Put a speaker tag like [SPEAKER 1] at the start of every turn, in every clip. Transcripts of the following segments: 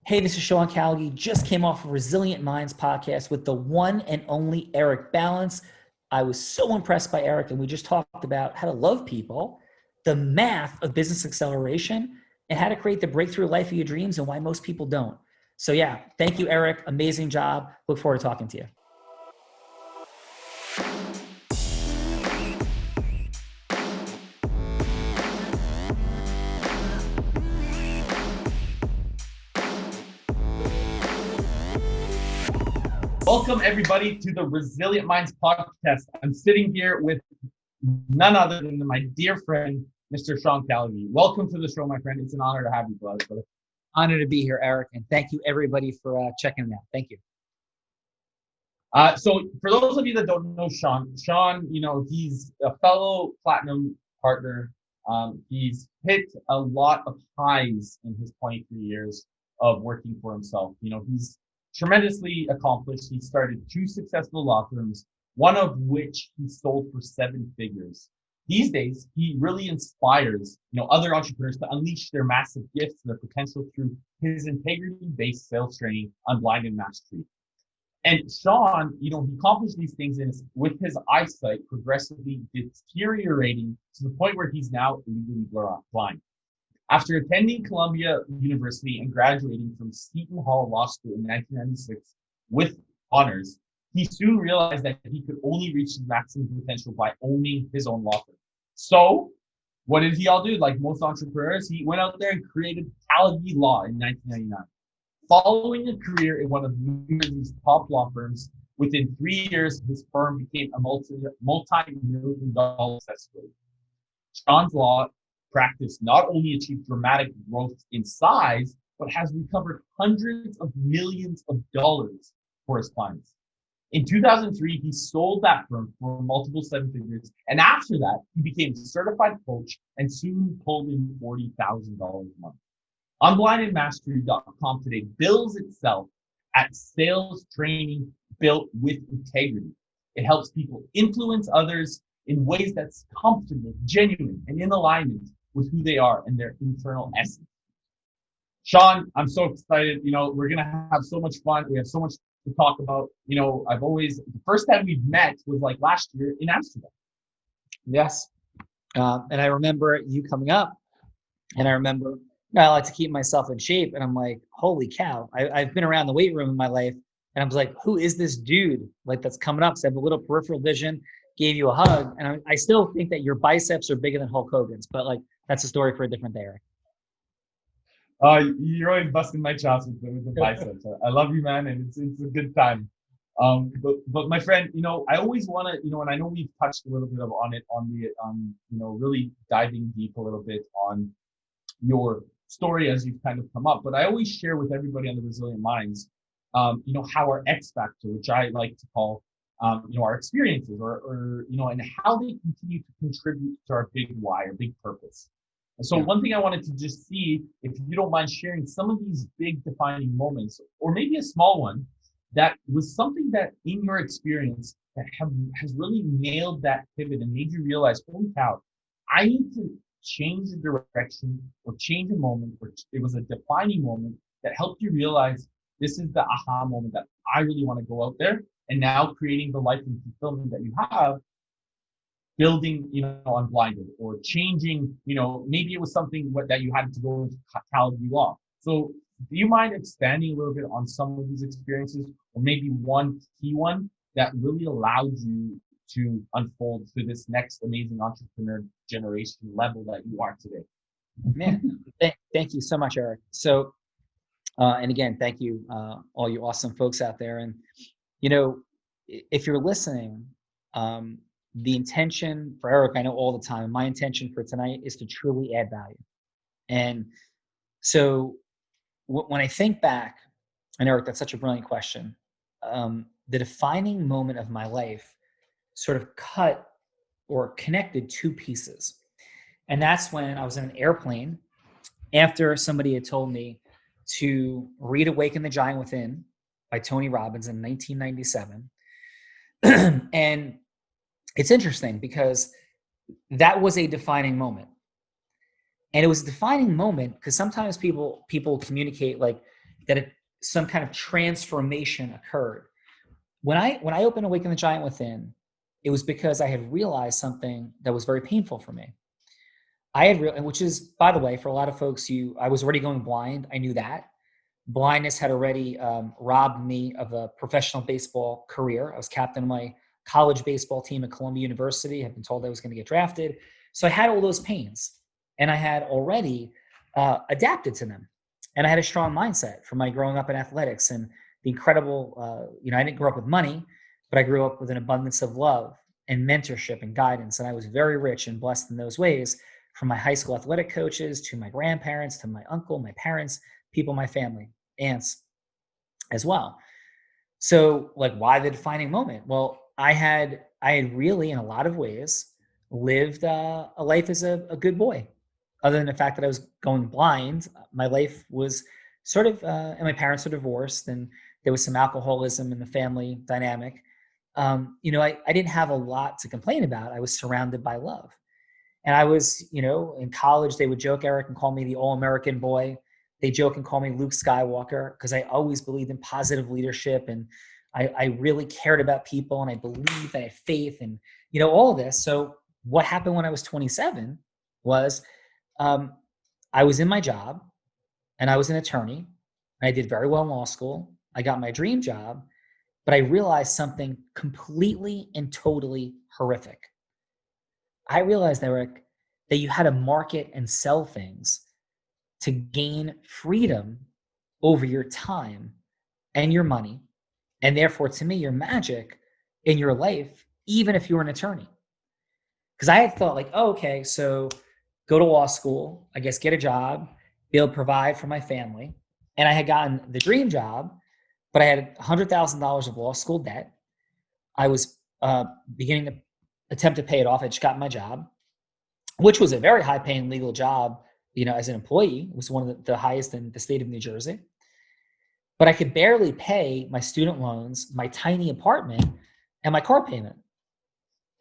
[SPEAKER 1] Hey, this is Sean Callagy. Just came off a Resilient Minds podcast with the one and only Eric Balance. I was so impressed by Eric, and we just talked about how to love people, the math of business acceleration, and how to create the breakthrough life of your dreams and why most people don't. So yeah, thank you, Eric. Amazing job. Look forward to talking to you.
[SPEAKER 2] Welcome, everybody, to the Resilient Minds podcast. I'm sitting here with none other than my dear friend, Mr. Sean Callagy. Welcome to the show, my friend. It's an honor to have you, brother.
[SPEAKER 1] Honor to be here, Eric, and thank you, everybody, for checking it out. Thank you.
[SPEAKER 2] So for those of you that don't know Sean, he's a fellow platinum partner. He's hit a lot of highs in his 23 years of working for himself. He's tremendously accomplished. He started 2 successful law firms, one of which he sold for 7 figures. These days, he really inspires, other entrepreneurs to unleash their massive gifts and their potential through his integrity-based sales training, Unblinded Mastery. And Sean, he accomplished these things with his eyesight progressively deteriorating to the point where he's now legally blind. After attending Columbia University and graduating from Seton Hall Law School in 1996 with honors, he soon realized that he could only reach his maximum potential by owning his own law firm. So, what did he all do? Like most entrepreneurs, he went out there and created Callagy Law in 1999. Following a career in one of New Jersey's top law firms, within 3 years, his firm became a multi-million-dollar success story. Sean's law practice not only achieved dramatic growth in size, but has recovered hundreds of millions of dollars for his clients. In 2003, he sold that firm for multiple 7 figures, and after that, he became a certified coach and soon pulled in $40,000 a month. UnblindedMastery.com today bills itself at sales training built with integrity. It helps people influence others in ways that's comfortable, genuine, and in alignment with who they are and their internal essence. Sean, I'm so excited. We're going to have so much fun. We have so much to talk about. The first time we met was like last year in Amsterdam.
[SPEAKER 1] Yes. And I remember you coming up, and I remember I like to keep myself in shape. And I'm like, holy cow, I've been around the weight room in my life. And I was like, who is this dude that's coming up? So I have a little peripheral vision, gave you a hug. And I still think that your biceps are bigger than Hulk Hogan's, but that's a story for a different day, Eric.
[SPEAKER 2] You're always busting my chops with the biceps. I love you, man, and it's a good time. But my friend, I always want to, and I know we've touched a little bit on it, really diving deep a little bit on your story as you've kind of come up. But I always share with everybody on the Resilient Minds, how our X factor, which I like to call, our experiences or and how they continue to contribute to our big why, our big purpose. And so one thing I wanted to just see, if you don't mind sharing some of these big defining moments, or maybe a small one, that was something that in your experience that has really nailed that pivot and made you realize, holy cow, I need to change the direction or change a moment, or it was a defining moment that helped you realize this is the aha moment that I really want to go out there and now creating the life and fulfillment that you have, building, Unblinded, or changing, maybe it was something that you had to go into Callagy Law. So do you mind expanding a little bit on some of these experiences, or maybe one key one that really allowed you to unfold to this next amazing entrepreneur generation level that you are today?
[SPEAKER 1] Man, thank you so much, Eric. So, and again, thank you, all you awesome folks out there. And, if you're listening, the intention for Eric, I know all the time, my intention for tonight is to truly add value. And so when I think back, and Eric, that's such a brilliant question, the defining moment of my life sort of cut or connected 2 pieces. And that's when I was in an airplane after somebody had told me to read Awaken the Giant Within by Tony Robbins in 1997. And it's interesting because that was a defining moment. And it was a defining moment because sometimes people communicate like some kind of transformation occurred. When I opened Awaken the Giant Within, it was because I had realized something that was very painful for me. Which is, by the way, for a lot of folks, I was already going blind. I knew that. Blindness had already robbed me of a professional baseball career. I was captain of my college baseball team at Columbia University. I'd been told I was going to get drafted. So I had all those pains, and I had already adapted to them. And I had a strong mindset from my growing up in athletics and the incredible, I didn't grow up with money, but I grew up with an abundance of love and mentorship and guidance. And I was very rich and blessed in those ways, from my high school athletic coaches to my grandparents, to my uncle, my parents, people in my family, aunts as well. So like, why the defining moment? Well, I had really, in a lot of ways, lived a life as a good boy. Other than the fact that I was going blind, my life was sort of, and my parents were divorced, and there was some alcoholism in the family dynamic. I didn't have a lot to complain about. I was surrounded by love. And I was, in college, they would joke, Eric, and call me the all-American boy. They joke and call me Luke Skywalker, because I always believed in positive leadership, and I really cared about people, and I believed, I had faith, and, all of this. So what happened when I was 27 was I was in my job, and I was an attorney, and I did very well in law school. I got my dream job, but I realized something completely and totally horrific. I realized, Eric, that you had to market and sell things to gain freedom over your time and your money, and therefore, to me, your magic in your life, even if you're an attorney. Because I had thought like, oh, okay, so go to law school, I guess get a job, be able to provide for my family. And I had gotten the dream job, but I had $100,000 of law school debt. I was beginning to attempt to pay it off. I just got my job, which was a very high paying legal job, as an employee. It was one of the highest in the state of New Jersey. But I could barely pay my student loans, my tiny apartment, and my car payment.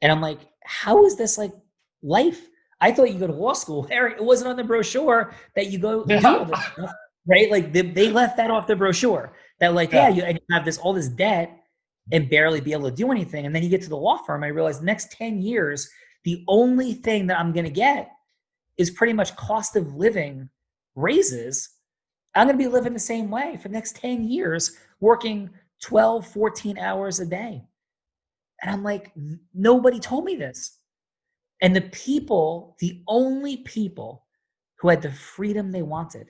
[SPEAKER 1] And I'm like, how is this like life? I thought you go to law school, Eric. It wasn't on the brochure that you go do all this stuff, right? Like they left that off the brochure. That like, you have all this debt and barely be able to do anything. And then you get to the law firm, I realized the next 10 years, the only thing that I'm going to get is pretty much cost of living raises. I'm going to be living the same way for the next 10 years, working 12, 14 hours a day. And I'm like, nobody told me this. And the only people who had the freedom they wanted,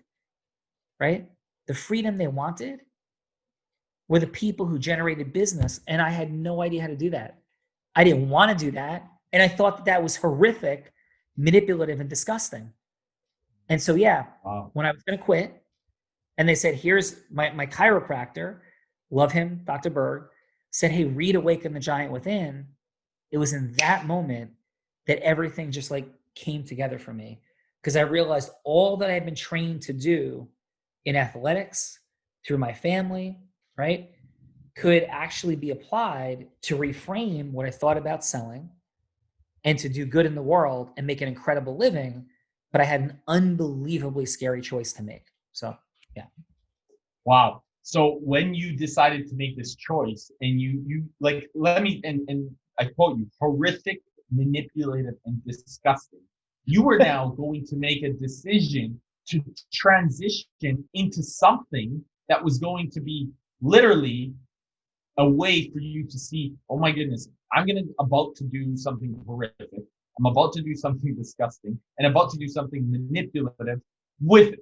[SPEAKER 1] right? The freedom they wanted were the people who generated business. And I had no idea how to do that. I didn't want to do that. And I thought that was horrific, manipulative, and disgusting. And so, when I was going to quit, and they said, here's my chiropractor, love him, Dr. Berg, said, hey, read Awaken the Giant Within. It was in that moment that everything just like came together for me, because I realized all that I had been trained to do in athletics through my family, right, could actually be applied to reframe what I thought about selling and to do good in the world and make an incredible living. But I had an unbelievably scary choice to make. So, yeah.
[SPEAKER 2] Wow. So when you decided to make this choice, and you like, and I quote you, horrific, manipulative, and disgusting, you were now going to make a decision to transition into something that was going to be literally a way for you to see, oh my goodness, about to do something horrific. I'm about to do something disgusting, and about to do something manipulative with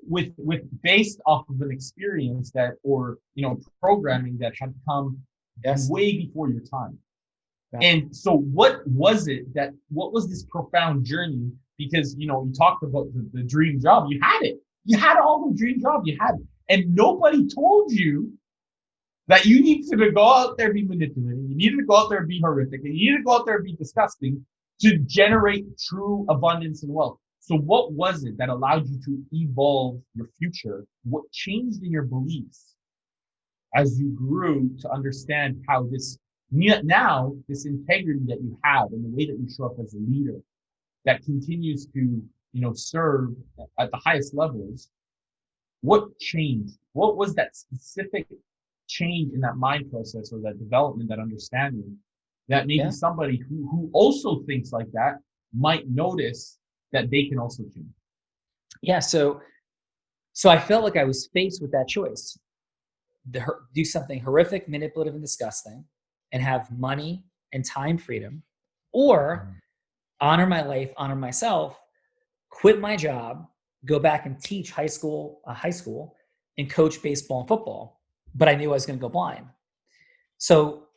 [SPEAKER 2] based off of an experience that, or programming that had come way before your time. Yeah. And so what was this profound journey? Because you talked about the dream job. You had it. You had all the dream job you had, and nobody told you that you needed to go out there and be manipulative. You needed to go out there and be horrific. And you needed to go out there and be disgusting to generate true abundance and wealth. So what was it that allowed you to evolve your future? What changed in your beliefs as you grew to understand how this integrity that you have and the way that you show up as a leader that continues to, serve at the highest levels? what changed? What was that specific change in that mind process or that development, that understanding that maybe
[SPEAKER 1] Yeah.
[SPEAKER 2] somebody who also thinks like that might notice that they can also change?
[SPEAKER 1] Yeah. So I felt like I was faced with that choice: do something horrific, manipulative, and disgusting, and have money and time freedom, or honor my life, honor myself, quit my job, go back and teach high school, and coach baseball and football. But I knew I was going to go blind, so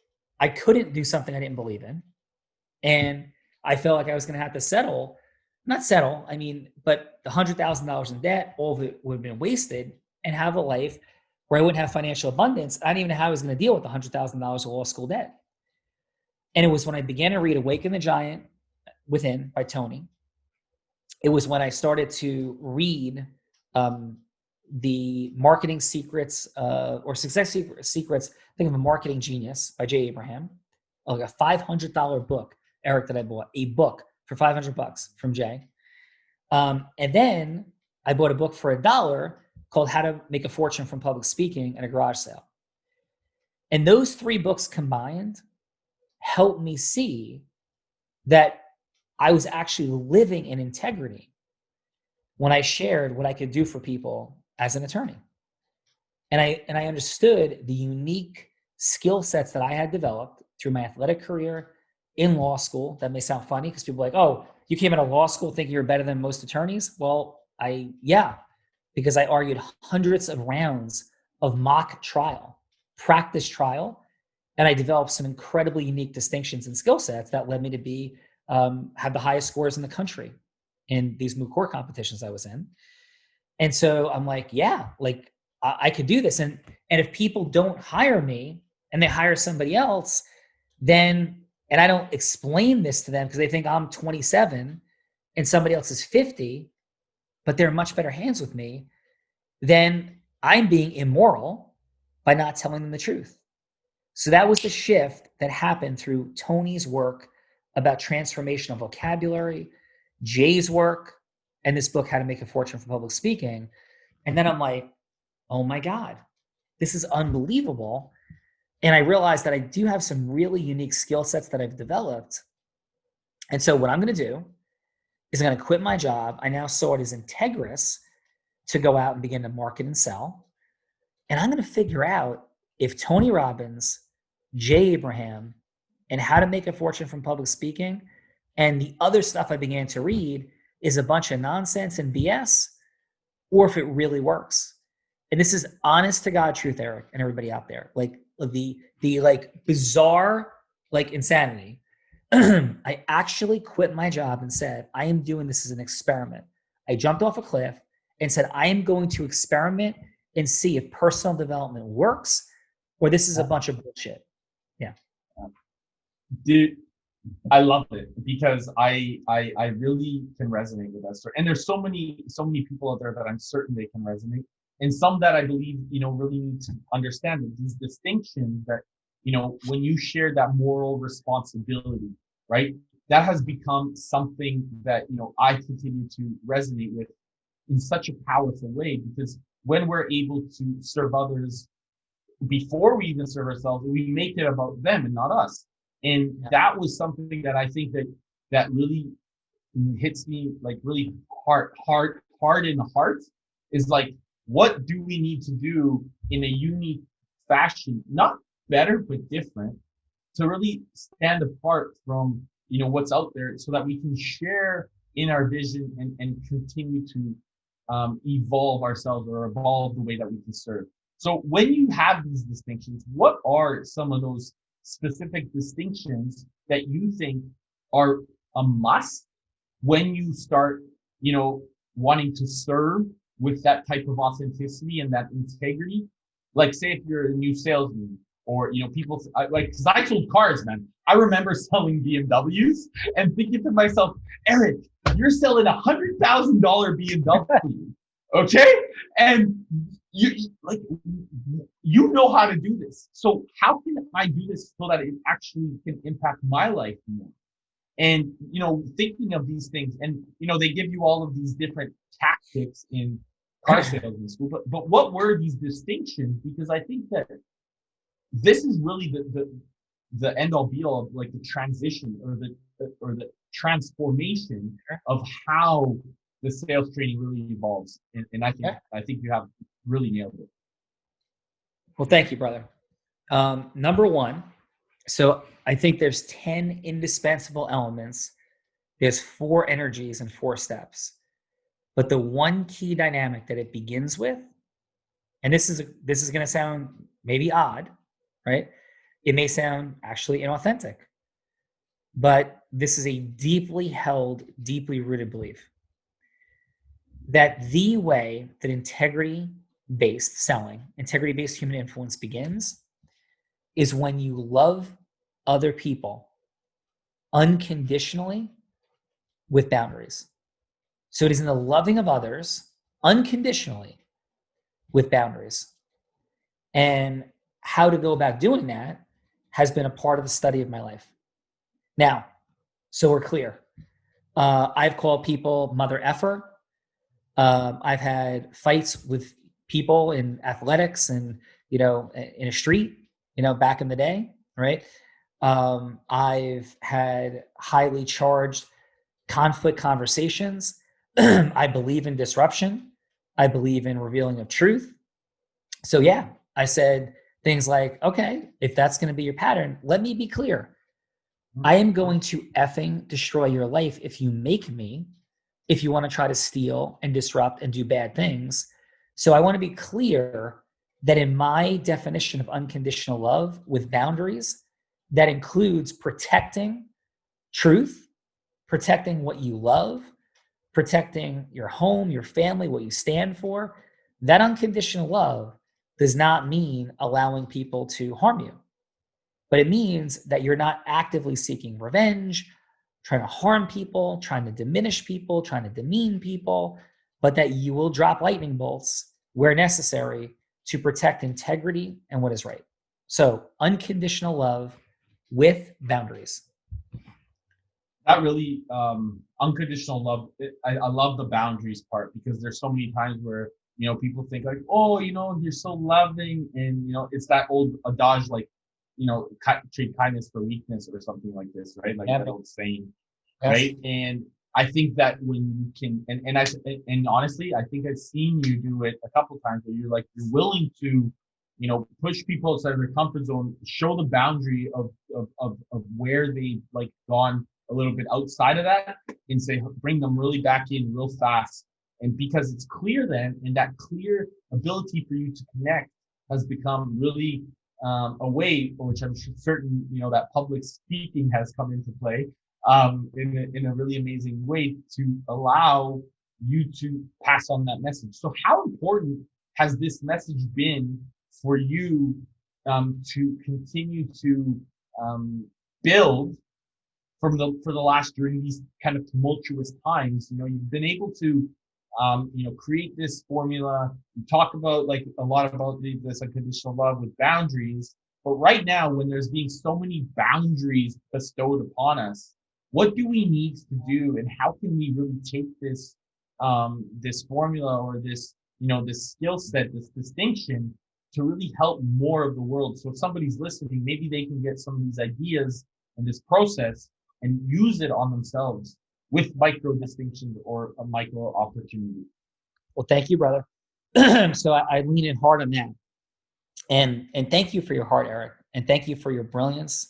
[SPEAKER 1] I couldn't do something I didn't believe in, and I felt like I was going to have to not settle. I mean, but the $100,000 in debt, all of it would have been wasted, and have a life where I wouldn't have financial abundance. I didn't even know how I was going to deal with the $100,000 of law school debt. And it was when I began to read Awaken the Giant Within by Tony. It was when I started to read the marketing secrets or success secrets. Think of a marketing genius by Jay Abraham, like a $500 book, Eric, that I bought a book for $500 from Jay. And then I bought a book for $1 called How to Make a Fortune from Public Speaking at a Garage Sale. And those three books combined helped me see that I was actually living in integrity when I shared what I could do for people as an attorney. And I understood the unique skill sets that I had developed through my athletic career in law school. That may sound funny because people are like, oh, you came out of law school thinking you're better than most attorneys. Well, because I argued hundreds of rounds of mock trial, practice trial, and I developed some incredibly unique distinctions and skill sets that led me to be have the highest scores in the country in these moot court competitions I was in. And so I'm like, yeah, like I could do this. And if people don't hire me and they hire somebody else, then, and I don't explain this to them because they think I'm 27 and somebody else is 50, but they're in much better hands with me, then I'm being immoral by not telling them the truth. So that was the shift that happened through Tony's work about transformational vocabulary, Jay's work, and this book, How to Make a Fortune from Public Speaking. And then I'm like, oh my God, this is unbelievable. And I realized that I do have some really unique skill sets that I've developed. And so what I'm going to do is I'm going to quit my job. I now saw it as integrous to go out and begin to market and sell. And I'm going to figure out if Tony Robbins, Jay Abraham, and How to Make a Fortune from Public Speaking and the other stuff I began to read is a bunch of nonsense and BS, or if it really works. And this is honest to God truth, Eric, and everybody out there. Like the like bizarre like insanity. I actually quit my job and said, I am doing this as an experiment. I jumped off a cliff and said, I am going to experiment and see if personal development works or this is a bunch of bullshit. Yeah.
[SPEAKER 2] Dude, I love it because I really can resonate with that story. And there's so many people out there that I'm certain they can resonate. And some that I believe, really need to understand that these distinctions that, when you share that moral responsibility, right? That has become something that, I continue to resonate with in such a powerful way because when we're able to serve others before we even serve ourselves, we make it about them and not us. And that was something that I think that really hits me like really hard in the heart is like, what do we need to do in a unique fashion, not better, but different, to really stand apart from, what's out there so that we can share in our vision and continue to evolve ourselves or evolve the way that we can serve. So when you have these distinctions, what are some of those specific distinctions that you think are a must when you start, wanting to serve with that type of authenticity and that integrity? Like say if you're a new salesman or, people cause I sold cars, man. I remember selling BMWs and thinking to myself, Eric, you're selling $100,000 BMW. Okay. And you know how to do this. So how can I do this so that it actually can impact my life more? And, thinking of these things and, they give you all of these different tactics in car salesman school. But what were these distinctions? Because I think that this is really the end all be all of like the transition or the transformation of how the sales training really evolves. And I think you have really nailed it.
[SPEAKER 1] Well, thank you, brother. Number one, so I think there's 10 indispensable elements. There's 4 energies and 4 steps. But the one key dynamic that it begins with, and this is going to sound maybe odd, right? It may sound actually inauthentic, but this is a deeply held, deeply rooted belief that the way that integrity-based selling, integrity-based human influence begins is when you love other people unconditionally with boundaries. So it is in the loving of others unconditionally with boundaries. And how to go about doing that has been a part of the study of my life. Now, so we're clear. I've called people mother effer. I've had fights with people in athletics and, in a street, back in the day, right? I've had highly charged conflict conversations. I believe in disruption. I believe in revealing of truth. So yeah, I said things like, okay, if that's going to be your pattern, let me be clear. I am going to effing destroy your life if you make me, if you want to try to steal and disrupt and do bad things. So I want to be clear that in my definition of unconditional love with boundaries, that includes protecting truth, protecting what you love, protecting your home, your family, what you stand for. That unconditional love does not mean allowing people to harm you, but it means that you're not actively seeking revenge, trying to harm people, trying to diminish people, trying to demean people, but that you will drop lightning bolts where necessary to protect integrity and what is right. So unconditional love with boundaries.
[SPEAKER 2] That really unconditional love. I love the boundaries part because there's so many times where people think like, oh, you're so loving, and it's that old adage like, trade kindness for weakness or something like this, right? Like that old saying, yes. Right? And I think that when you can, and honestly, I think I've seen you do it a couple of times where you're willing to, push people outside of their comfort zone, show the boundary of where they've like gone a little bit outside of that, and say, bring them really back in real fast. And because it's clear then, and that clear ability for you to connect has become really a way, which I'm certain, that public speaking has come into play in a really amazing way to allow you to pass on that message. So how important has this message been for you to continue to build for the last, during these kind of tumultuous times? You've been able to create this formula. You talk about like a lot about this unconditional love with boundaries, but right now when there's being so many boundaries bestowed upon us, what do we need to do, and how can we really take this this formula or this this skill set, this distinction, to really help more of the world? So if somebody's listening, maybe they can get some of these ideas and this process and use it on themselves with micro distinctions or a micro opportunity.
[SPEAKER 1] Well, thank you, brother. So I lean in hard on that. And thank you for your heart, Eric. And thank you for your brilliance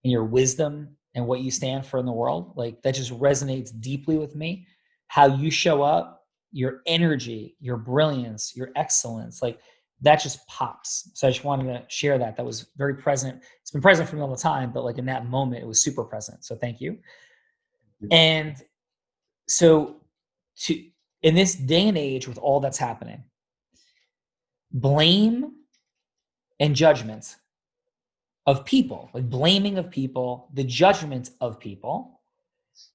[SPEAKER 1] and your wisdom and what you stand for in the world. Like, that just resonates deeply with me. How you show up, your energy, your brilliance, your excellence, like that just pops. So I just wanted to share that. That was very present. It's been present for me all the time, but like in that moment, it was super present. So thank you. And so in this day and age with all that's happening, blame and judgment of people, like blaming of people, the judgment of people,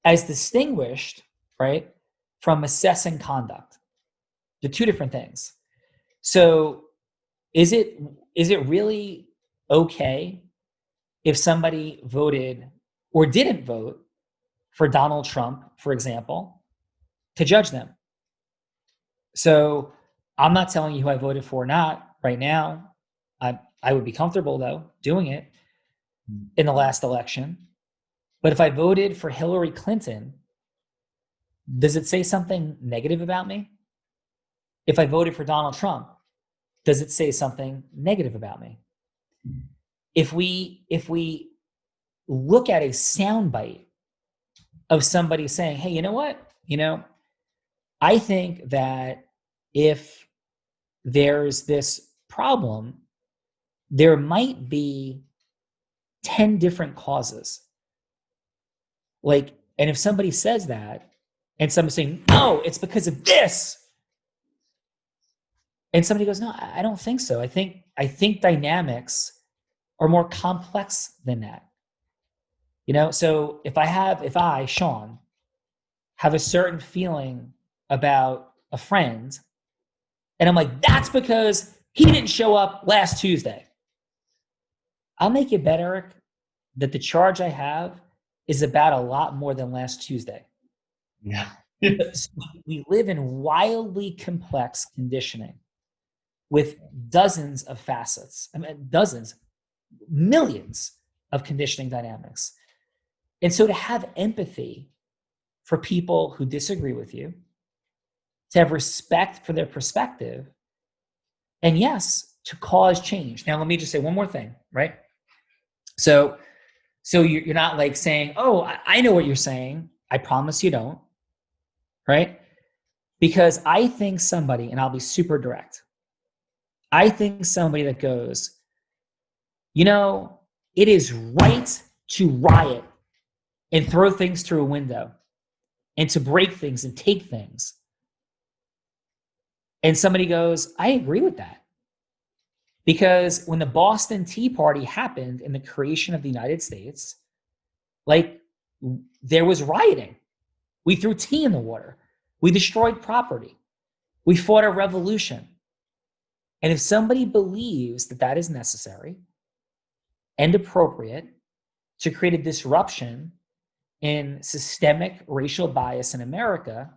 [SPEAKER 1] as distinguished, right, from assessing conduct. The two different things. So is it really okay if somebody voted or didn't vote for Donald Trump, for example, to judge them? So I'm not telling you who I voted for or not right now. I would be comfortable though doing it in the last election. But if I voted for Hillary Clinton, does it say something negative about me? If I voted for Donald Trump, does it say something negative about me? If we look at a soundbite of somebody saying, hey, you know what? I think that if there's this problem, there might be 10 different causes. And if somebody says that, and somebody's saying, no, it's because of this. And somebody goes, no, I don't think so. I think dynamics are more complex than that. So if I, Sean, have a certain feeling about a friend, and I'm like, that's because he didn't show up last Tuesday. I'll make it bet, Eric, that the charge I have is about a lot more than last Tuesday.
[SPEAKER 2] Yeah.
[SPEAKER 1] We live in wildly complex conditioning with dozens of facets. I mean, dozens, millions of conditioning dynamics. And so to have empathy for people who disagree with you, to have respect for their perspective, and yes, to cause change. Now, let me just say one more thing, right? So you're not like saying, oh, I know what you're saying. I promise you don't, right? Because I think somebody, and I'll be super direct, I think somebody that goes, it is right to riot and throw things through a window and to break things and take things. And somebody goes, I agree with that. Because when the Boston Tea Party happened in the creation of the United States, there was rioting. We threw tea in the water. We destroyed property. We fought a revolution. And if somebody believes that that is necessary and appropriate to create a disruption in systemic racial bias in America,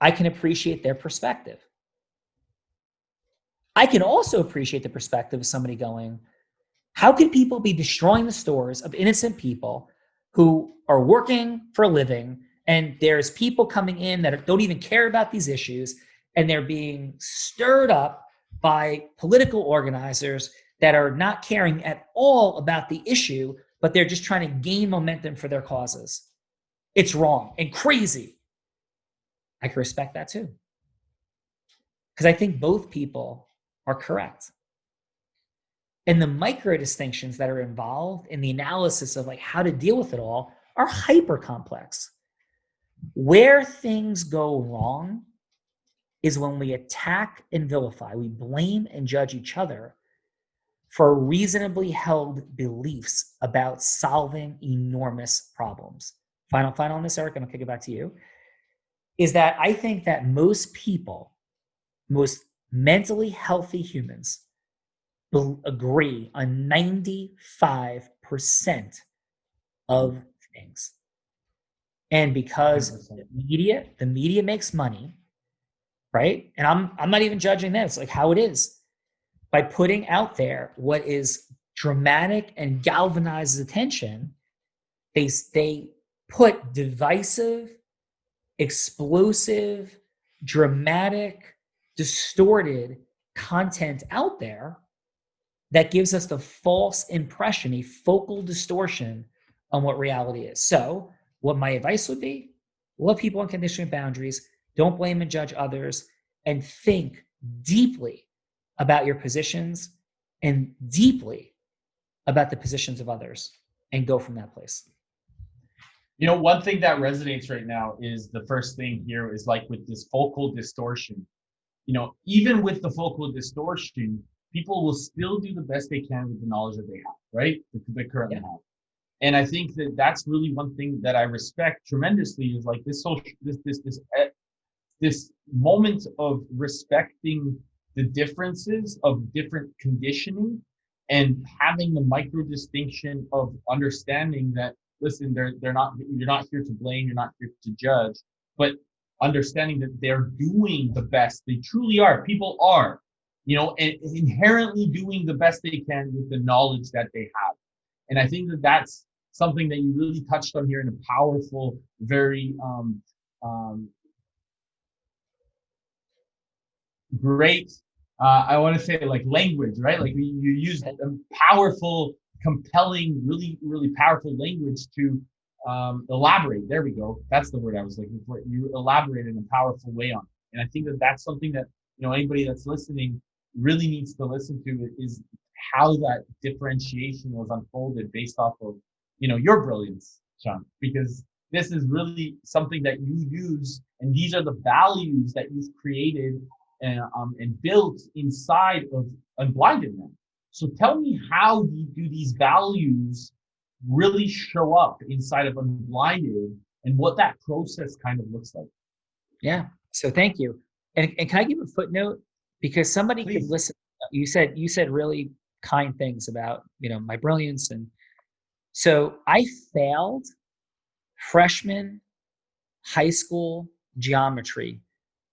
[SPEAKER 1] I can appreciate their perspective. I can also appreciate the perspective of somebody going, how can people be destroying the stores of innocent people who are working for a living, and there's people coming in that don't even care about these issues, and they're being stirred up by political organizers that are not caring at all about the issue, but they're just trying to gain momentum for their causes. It's wrong and crazy. I can respect that too. Because I think both people are correct. And the micro distinctions that are involved in the analysis of how to deal with it all are hyper complex. Where things go wrong is when we attack and vilify, we blame and judge each other for reasonably held beliefs about solving enormous problems. Final on this, Eric, I'm gonna kick it back to you, is that I think that most people, most mentally healthy humans, agree on 95% of things. And because the media makes money, right? And I'm not even judging that. It's how it is. By putting out there what is dramatic and galvanizes attention, they put divisive, explosive, dramatic, distorted content out there that gives us the false impression, a focal distortion on what reality is. So what my advice would be, love people on conditioning boundaries, don't blame and judge others, and think deeply about your positions and deeply about the positions of others, and go from that place.
[SPEAKER 2] One thing that resonates right now is the first thing here is with this focal distortion. Even with the focal distortion, people will still do the best they can with the knowledge that they have, right? They currently have. And I think that that's really one thing that I respect tremendously is this moment of respecting the differences of different conditioning and having the micro distinction of understanding that, listen, you're not here to blame, you're not here to judge, but understanding that they're doing the best. They truly are. People are, and inherently doing the best they can with the knowledge that they have. And I think that that's something that you really touched on here in a powerful, very great, I want to say like language, right? Like you use a powerful, compelling, really, really powerful language to elaborate. There we go. That's the word I was looking for. You elaborate in a powerful way on it. And I think that that's something that, anybody that's listening really needs to listen to is how that differentiation was unfolded based off of, your brilliance, Sean, because this is really something that you use, and these are the values that you've created and built inside of Unblinded Man. So tell me, how do these values really show up inside of Unblinded, and what that process kind of looks like?
[SPEAKER 1] Yeah. So thank you. And can I give a footnote? Because somebody
[SPEAKER 2] Please.
[SPEAKER 1] could listen. You said really kind things about, my brilliance. And so I failed freshman high school geometry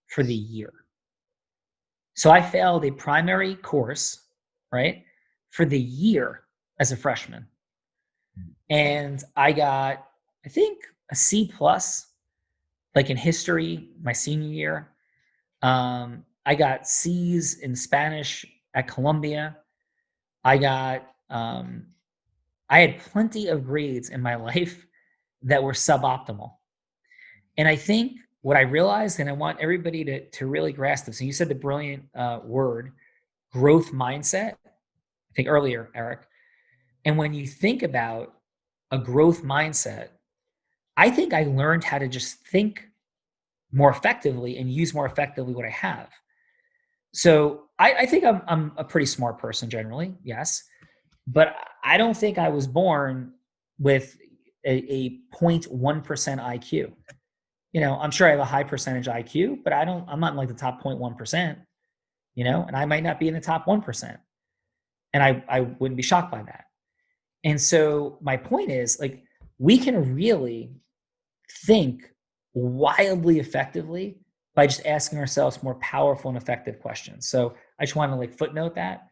[SPEAKER 1] for the year. So I failed a primary course, right, for the year as a freshman. And I got, I think, a C plus, like in history, my senior year. I got C's in Spanish at Columbia. I had plenty of grades in my life that were suboptimal. And I think what I realized, and I want everybody to really grasp this, and you said the brilliant word, growth mindset, I think earlier, Eric. And when you think about a growth mindset, I think I learned how to just think more effectively and use more effectively what I have. So I think I'm a pretty smart person generally, yes. But I don't think I was born with a 0.1% IQ. I'm sure I have a high percentage IQ, but I'm not in like the top 0.1%, and I might not be in the top 1%. And I wouldn't be shocked by that. And so my point is, like, we can really think wildly effectively by just asking ourselves more powerful and effective questions. So I just want to footnote that.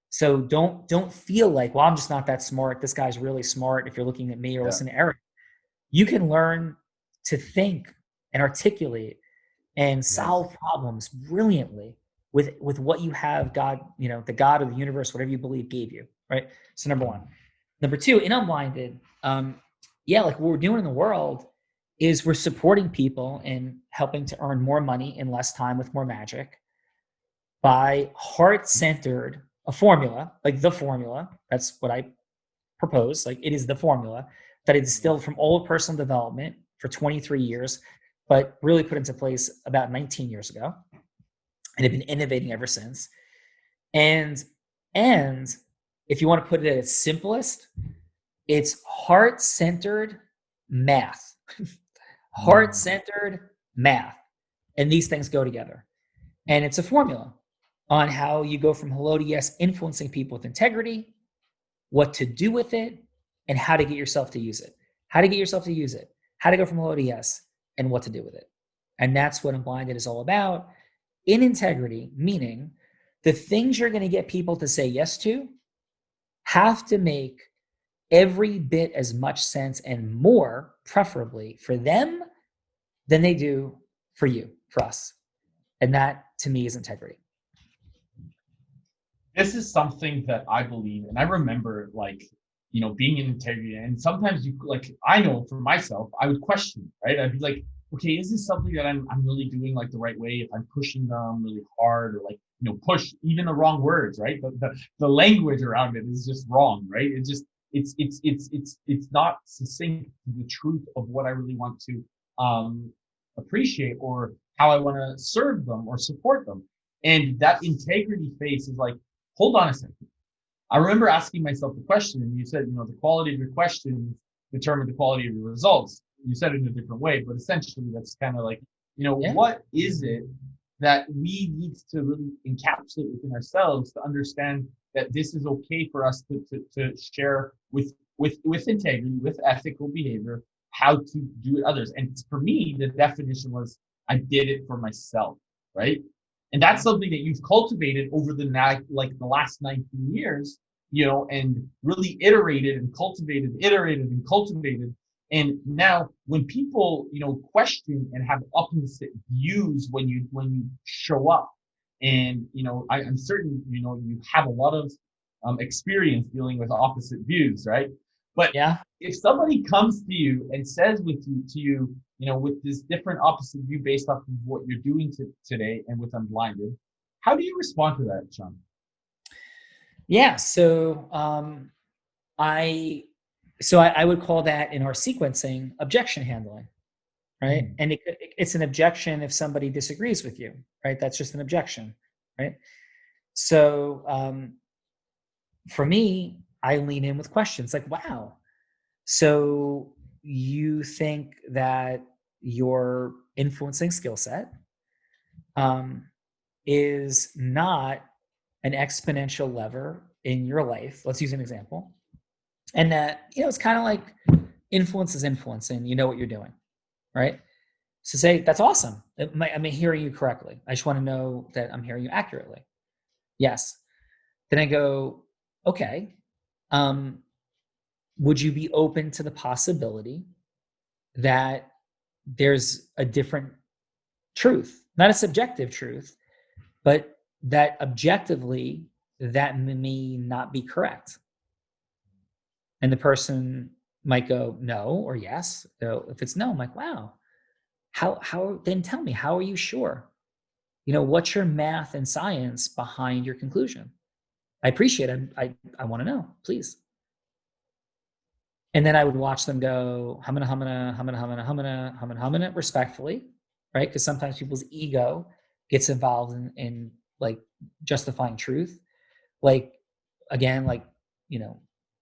[SPEAKER 1] So don't feel like, well, I'm just not that smart. This guy's really smart. If you're looking at me or listening to Eric, you can learn to think and articulate and solve problems brilliantly with what you have, God, the God of the universe, whatever you believe gave you, right? So number one. Number two, in Unblinded, like what we're doing in the world is we're supporting people and helping to earn more money in less time with more magic by heart-centered, a formula, like the formula. That's what I propose. Like, it is the formula that I distilled from all of personal development for 23 years, but really put into place about 19 years ago, and have been innovating ever since. And if you want to put it at its simplest, it's heart-centered math. Heart-centered math. And these things go together. And it's a formula on how you go from hello to yes, influencing people with integrity, what to do with it, and how to get yourself to use it. How to get yourself to use it. How to go from hello to yes, and what to do with it. And that's what Unblinded is all about. In integrity, meaning the things you're going to get people to say yes to have to make every bit as much sense, and more, preferably, for them than they do for you, for us. And that, to me, is integrity.
[SPEAKER 2] This is something that I believe, and I remember, being in integrity, and sometimes I know for myself, I would question, right? I'd be like, okay, is this something that I'm really doing the right way? If I'm pushing them really hard, or push even the wrong words, right? The language around it is just wrong, right? It's not succinct to the truth of what I really want to appreciate, or how I want to serve them or support them. And that integrity phase is like, hold on a second. I remember asking myself the question, and you said, the quality of your questions determine the quality of your results. You said it in a different way, but essentially that's kind of what is it that we need to really encapsulate within ourselves to understand that this is okay for us to share with integrity, with ethical behavior, how to do it others. And for me, the definition was I did it for myself, right? And that's something that you've cultivated over the last 19 years, and really iterated and cultivated. And now when people, question and have opposite views when you show up, and I'm certain, you have a lot of experience dealing with opposite views, right? But
[SPEAKER 1] Yeah.
[SPEAKER 2] if somebody comes to you and says to you, with this different opposite view based off of what you're doing today and with Unblinded, how do you respond to that, Sean?
[SPEAKER 1] Yeah. I would call that in our sequencing objection handling, right?
[SPEAKER 2] Mm.
[SPEAKER 1] And it's an objection if somebody disagrees with you, right? That's just an objection, right? So for me, I lean in with questions like, wow, so you think that your influencing skill set um, is not an exponential lever in your life. Let's use an example. And that, it's kind of like influence is influence and you know what you're doing, right? So say, that's awesome. I'm hearing you correctly. I just want to know that I'm hearing you accurately. Yes. Then I go, okay, would you be open to the possibility that there's a different truth, not a subjective truth, but that objectively that may not be correct? And the person might go no or yes. So if it's no, I'm like, wow, how then tell me, how are you sure? What's your math and science behind your conclusion? I appreciate it. I want to know, please. And then I would watch them go humana respectfully, right? Because sometimes people's ego gets involved in like justifying truth. Like again, like,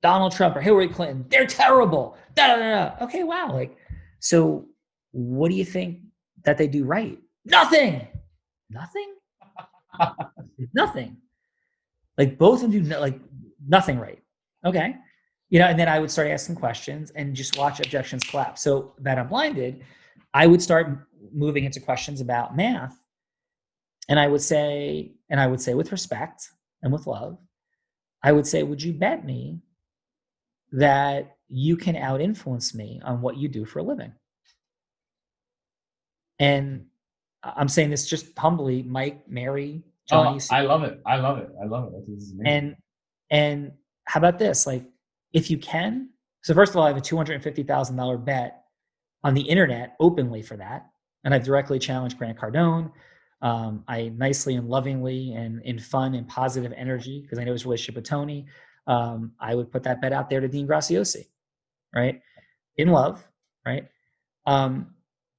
[SPEAKER 1] Donald Trump or Hillary Clinton, they're terrible. Da, da, da, da. Okay, wow. Like, so what do you think that they do right? Nothing. Nothing? Nothing. Like both of them do like nothing right. Okay. And then I would start asking questions and just watch objections collapse. So that I'm blinded, I would start moving into questions about math. And I would say with respect and with love, I would say, would you bet me that you can out influence me on what you do for a living? And I'm saying this just humbly, Mike, Mary, Johnny.
[SPEAKER 2] Oh, I love it. I love it. I love it. This is amazing.
[SPEAKER 1] And how about this? Like, if you can, so first of all, I have a $250,000 bet on the internet openly for that. And I've directly challenged Grant Cardone. I nicely and lovingly and in fun and positive energy, because I know his relationship with Tony, I would put that bet out there to Dean Graziosi, right? In love, right?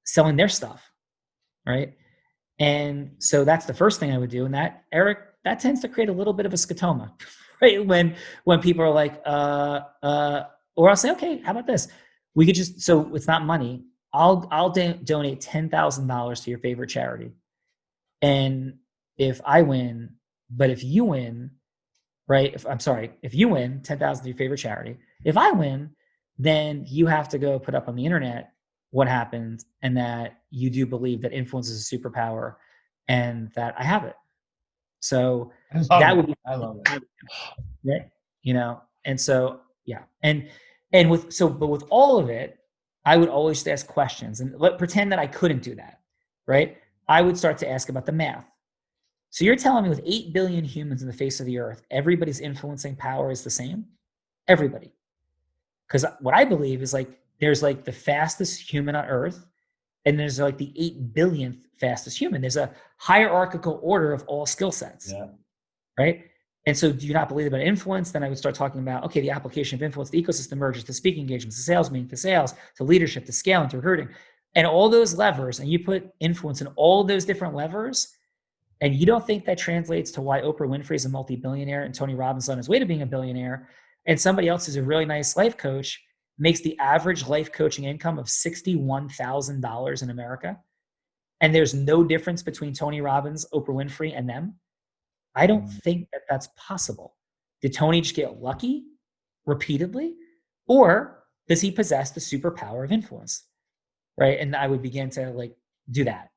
[SPEAKER 1] Selling their stuff, right? And so that's the first thing I would do. And that, Eric, that tends to create a little bit of a scotoma, right? When people are like, or I'll say, okay, how about this? We could just, so it's not money. I'll donate $10,000 to your favorite charity. And if I win, but if you win, right? If you win 10,000 to your favorite charity, if I win, then you have to go put up on the internet what happened and that you do believe that influence is a superpower and that I have it. So that would be,
[SPEAKER 2] I love it.
[SPEAKER 1] right? And so, yeah. But with all of it, I would always ask questions and pretend that I couldn't do that, right? I would start to ask about the math. So you're telling me with 8 billion humans in the face of the earth, everybody's influencing power is the same? Everybody. Because what I believe is like, there's like the fastest human on earth, and there's like the 8 billionth fastest human. There's a hierarchical order of all skill sets, right? And so do you not believe about influence? Then I would start talking about, okay, the application of influence, the ecosystem mergers, the speaking engagements, the sales meeting, the sales, to leadership, to scaling, to recruiting, and all those levers, and you put influence in all those different levers, and you don't think that translates to why Oprah Winfrey is a multi-billionaire and Tony Robbins on his way to being a billionaire, and somebody else who's a really nice life coach makes the average life coaching income of $61,000 in America, and there's no difference between Tony Robbins, Oprah Winfrey, and them? I don't think that that's possible. Did Tony just get lucky repeatedly? Or does he possess the superpower of influence? Right. And I would begin to like do that.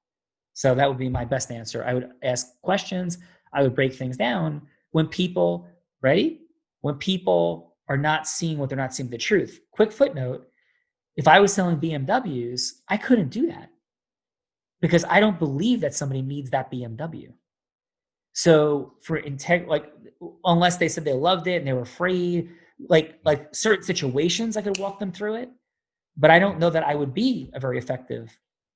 [SPEAKER 1] So that would be my best answer. I would ask questions. I would break things down. When people, ready? When people are not seeing what they're not seeing the truth. Quick footnote, if I was selling BMWs, I couldn't do that because I don't believe that somebody needs that BMW. So for like, unless they said they loved it and they were afraid, like certain situations, I could walk them through it. But I don't know that I would be a very effective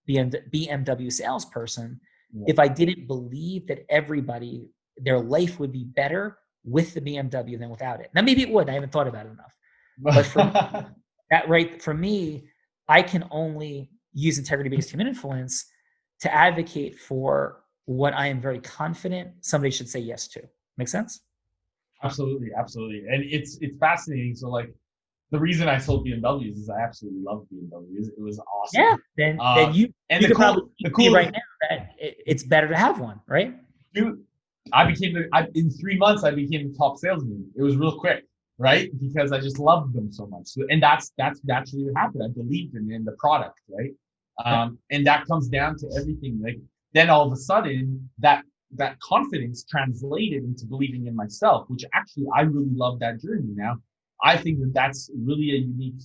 [SPEAKER 1] BMW salesperson if I didn't believe that everybody, their life would be better with the BMW than without it. Now, maybe it would. I haven't thought about it enough. But for me, I can only use integrity-based human influence to advocate for what I am very confident somebody should say yes to. Make sense?
[SPEAKER 2] Absolutely, absolutely. And it's fascinating. So like the reason I sold BMWs is I absolutely love BMWs. It was awesome.
[SPEAKER 1] Yeah. Then you could probably see right now that it's better to have one, right?
[SPEAKER 2] Dude, in 3 months I became the top salesman. It was real quick, right? Because I just loved them so much. So, and that's naturally what happened. I believed in the product, right? And that comes down to everything. Like then all of a sudden that confidence translated into believing in myself, which actually I really love that journey now. I think that that's really a unique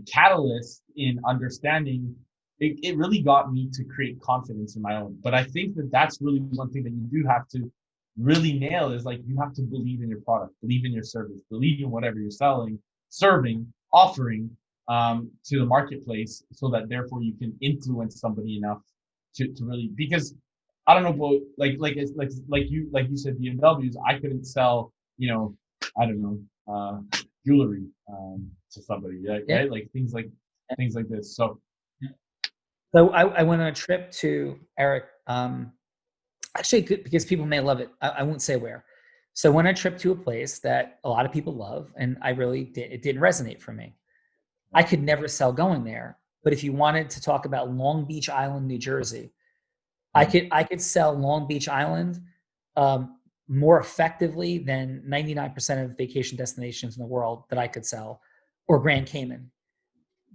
[SPEAKER 2] catalyst in understanding. It really got me to create confidence in my own. But I think that that's really one thing that you do have to really nail is like you have to believe in your product, believe in your service, believe in whatever you're selling, serving, offering to the marketplace, so that therefore you can influence somebody enough to really, because I don't know, but like you said, BMWs, I couldn't sell, I don't know, jewelry to somebody, right?
[SPEAKER 1] Yeah.
[SPEAKER 2] Right? Like things like this. So
[SPEAKER 1] I went on a trip to Eric, actually because people may love it. I won't say where. So I went on a trip to a place that a lot of people love, and it didn't resonate for me. I could never sell going there. But if you wanted to talk about Long Beach Island, New Jersey, I could sell Long Beach Island more effectively than 99% of vacation destinations in the world that I could sell, or Grand Cayman,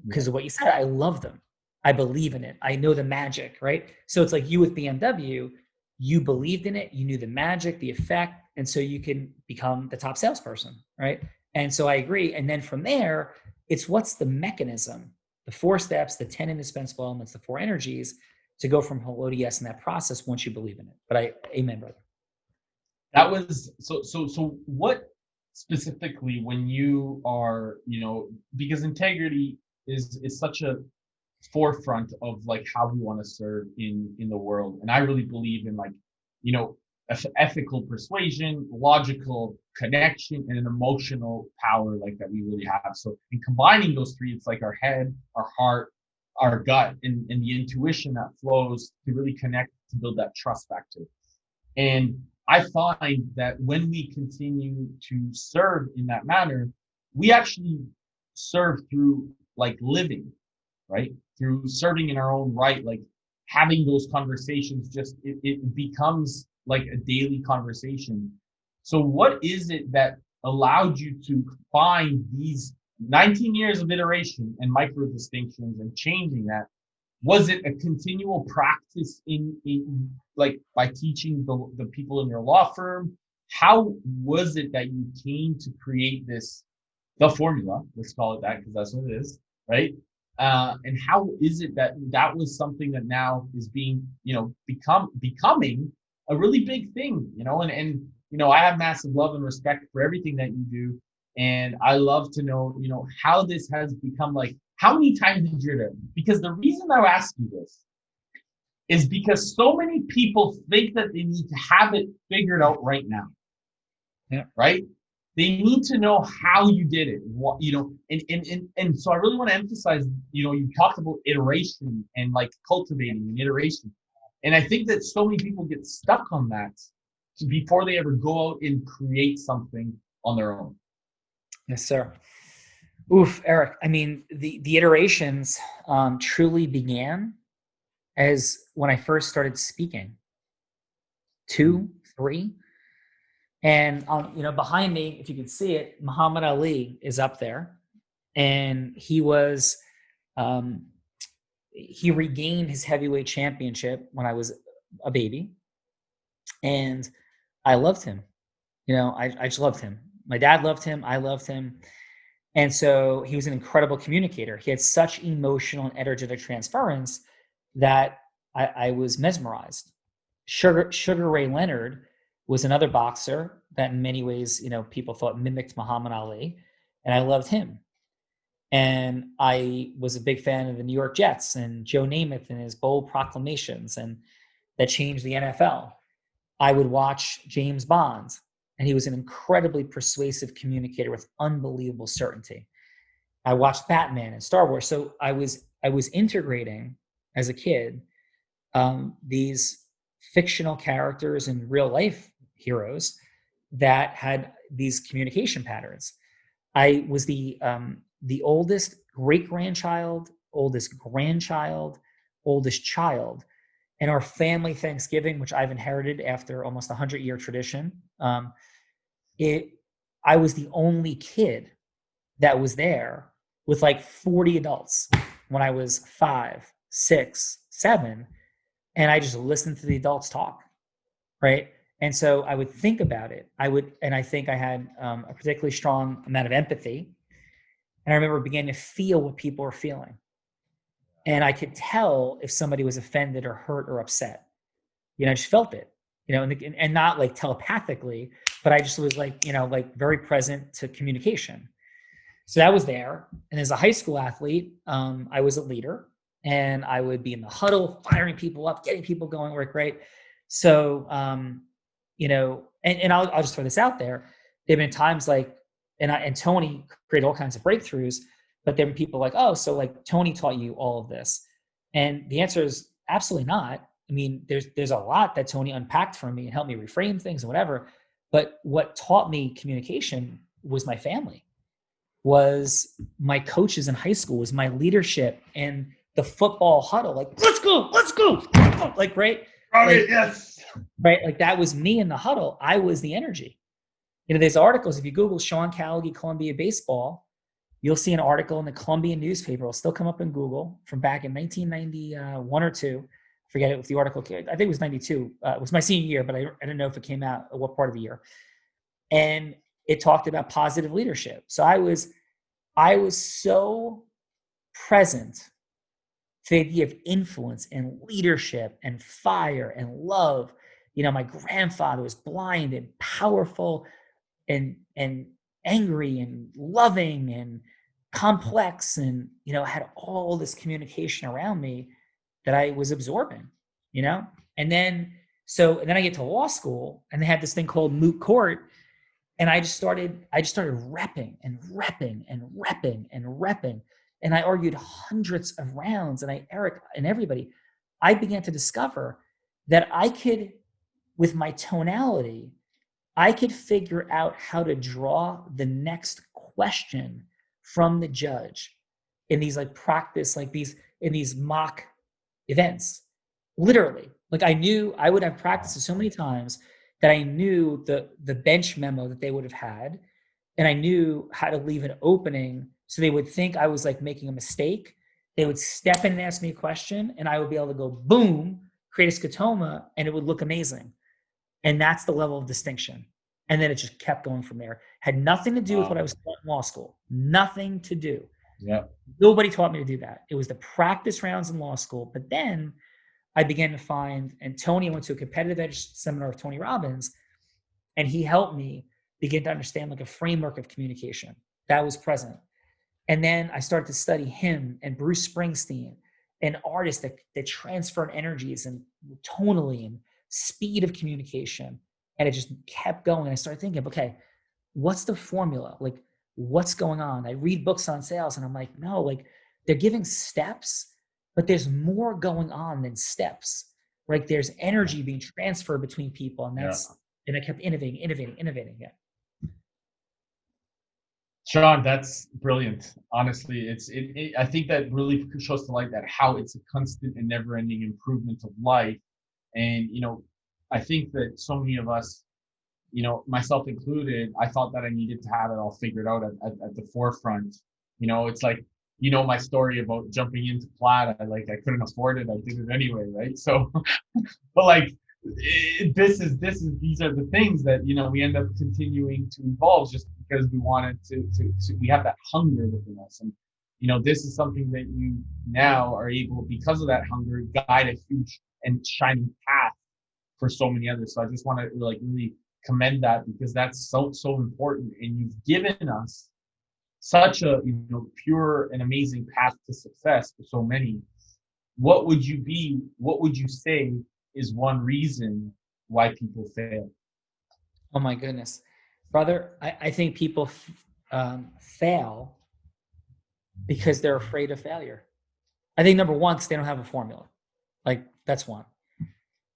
[SPEAKER 1] because of what you said. I love them. I believe in it. I know the magic, right? So it's like you with BMW, you believed in it, you knew the magic, the effect, and so you can become the top salesperson, right? And so I agree. And then from there, it's what's the mechanism, the 4 steps, the 10 indispensable elements, the 4 energies to go from hello to yes in that process once you believe in it. But amen, brother.
[SPEAKER 2] That was so what specifically when you are, because integrity is such a forefront of like how we want to serve in the world. And I really believe in like, ethical persuasion, logical connection, and an emotional power like that we really have. So in combining those 3, it's like our head, our heart, our gut, and the intuition that flows to really connect to build that trust factor. And I find that when we continue to serve in that manner, we actually serve through like living, right? Through serving in our own right, like having those conversations, just it becomes like a daily conversation. So what is it that allowed you to find these 19 years of iteration and micro distinctions and changing that? Was it a continual practice in like by teaching the people in your law firm? How was it that you came to create the formula? Let's call it that, because that's what it is, right? And how is it that was something that now is being, becoming a really big thing, and I have massive love and respect for everything that you do. And I love to know, how this has become like, how many times did you do it? Because the reason I ask you this is because so many people think that they need to have it figured out right now.
[SPEAKER 1] Yeah.
[SPEAKER 2] Right? They need to know how you did it. What, and so I really want to emphasize, you talked about iteration and like cultivating an iteration. And I think that so many people get stuck on that before they ever go out and create something on their own.
[SPEAKER 1] Yes, sir. Oof, Eric. I mean, the iterations truly began as when I first started speaking. 2, 3. And behind me, if you can see it, Muhammad Ali is up there, and he was he regained his heavyweight championship when I was a baby, and I loved him. I just loved him. My dad loved him. I loved him. And so he was an incredible communicator. He had such emotional and energetic transference that I was mesmerized. Sugar Ray Leonard was another boxer that in many ways, people thought mimicked Muhammad Ali, and I loved him. And I was a big fan of the New York Jets and Joe Namath and his bold proclamations, and that changed the NFL. I would watch James Bond, and he was an incredibly persuasive communicator with unbelievable certainty. I watched Batman and Star Wars. So I was integrating as a kid these fictional characters and real life heroes that had these communication patterns. I was the oldest great grandchild, oldest grandchild, oldest child. And our family Thanksgiving, which I've inherited after almost 100-year tradition, I was the only kid that was there with like 40 adults when I was 5, 6, 7, and I just listened to the adults talk, right? And so I would think about it. And I think I had a particularly strong amount of empathy. And I remember beginning to feel what people were feeling. And I could tell if somebody was offended or hurt or upset. I just felt it, and not like telepathically, but I just was like, very present to communication. So that was there. And as a high school athlete, I was a leader, and I would be in the huddle, firing people up, getting people going, work great. So, and I'll just throw this out there. There've been times like, and Tony created all kinds of breakthroughs, but then people like, oh, so like Tony taught you all of this. And the answer is absolutely not. I mean, there's a lot that Tony unpacked for me and helped me reframe things and whatever. But what taught me communication was my family, was my coaches in high school, was my leadership and the football huddle. Like, let's go. Like, right?
[SPEAKER 2] Like, yes.
[SPEAKER 1] Right. Like that was me in the huddle. I was the energy. There's articles. If you Google Sean Callagy, Columbia baseball, you'll see an article in the Columbian newspaper. It'll still come up in Google from back in 1991 or two. Forget it with the article. I think it was 92. It was my senior year, but I didn't know if it came out at what part of the year. And it talked about positive leadership. So I was so present to the idea of influence and leadership and fire and love. My grandfather was blind and powerful and angry and loving and complex, and had all this communication around me that I was absorbing, and then I get to law school, and they had this thing called moot court, and I just started repping and repping and repping and repping, and I argued hundreds of rounds, and Eric and everybody, I began to discover that I could, with my tonality, I could figure out how to draw the next question from the judge in these in these mock events. Literally, like I would have practiced it so many times that I knew the bench memo that they would have had, and I knew how to leave an opening so they would think I was like making a mistake. They would step in and ask me a question, and I would be able to go boom, create a scotoma, and it would look amazing. And that's the level of distinction. And then it just kept going from there. Had nothing to do with what I was taught in law school. Nothing to do.
[SPEAKER 2] Yeah.
[SPEAKER 1] Nobody taught me to do that. It was the practice rounds in law school. But then I began to find, and Tony went to a competitive edge seminar with Tony Robbins, and he helped me begin to understand like a framework of communication that was present. And then I started to study him and Bruce Springsteen and artists that transfer energies and tonally and speed of communication. And it just kept going. I started thinking, okay, what's the formula? Like, what's going on? I read books on sales, and I'm like, no, like they're giving steps, but there's more going on than steps. Right? There's energy being transferred between people, and and I kept innovating. Yeah.
[SPEAKER 2] Sean, that's brilliant. Honestly, I think that really shows to light that how it's a constant and never-ending improvement of life. And I think that so many of us, myself included, I thought that I needed to have it all figured out at the forefront. It's like you know my story about jumping into Plaid. I couldn't afford it. I did it anyway, right? So, but like these are the things that we end up continuing to evolve just because we wanted to we have that hunger within us. And this is something that you now are able, because of that hunger, guide a huge and shining path for so many others. So I just want to like really commend that, because that's so important, and you've given us such a pure and amazing path to success for so many. What would you say is one reason why people fail?
[SPEAKER 1] Oh my goodness, brother, I think people fail because they're afraid of failure. I think number one, because they don't have a formula. Like, that's one.